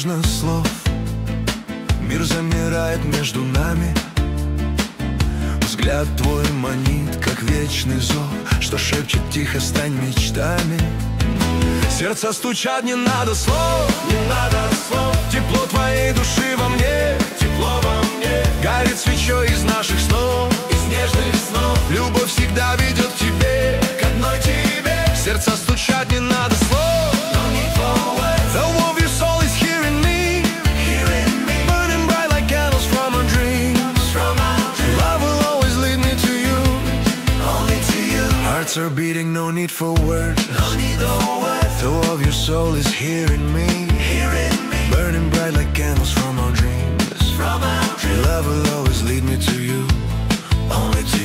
нужно слов. Мир замирает между нами. Взгляд твой манит, как вечный зов, что шепчет тихо: стань мечтами. Сердца стучат, не надо слов, не надо слов. Тепло твоей души во мне, тепло во мне. Горит свечой из наших снов, из нежных снов. Любовь всегда ведет к тебе, к одной тебе. Сердца стучат, не надо слов. No need for words. The warmth of your soul is here in me, burning bright like candles from our dreams. Love will always lead me to you, only to you. Hearts are beating, no need for words. No need for words. The warmth of your soul is here in me, burning bright like candles from our dreams. Love will always lead me to you, only to you.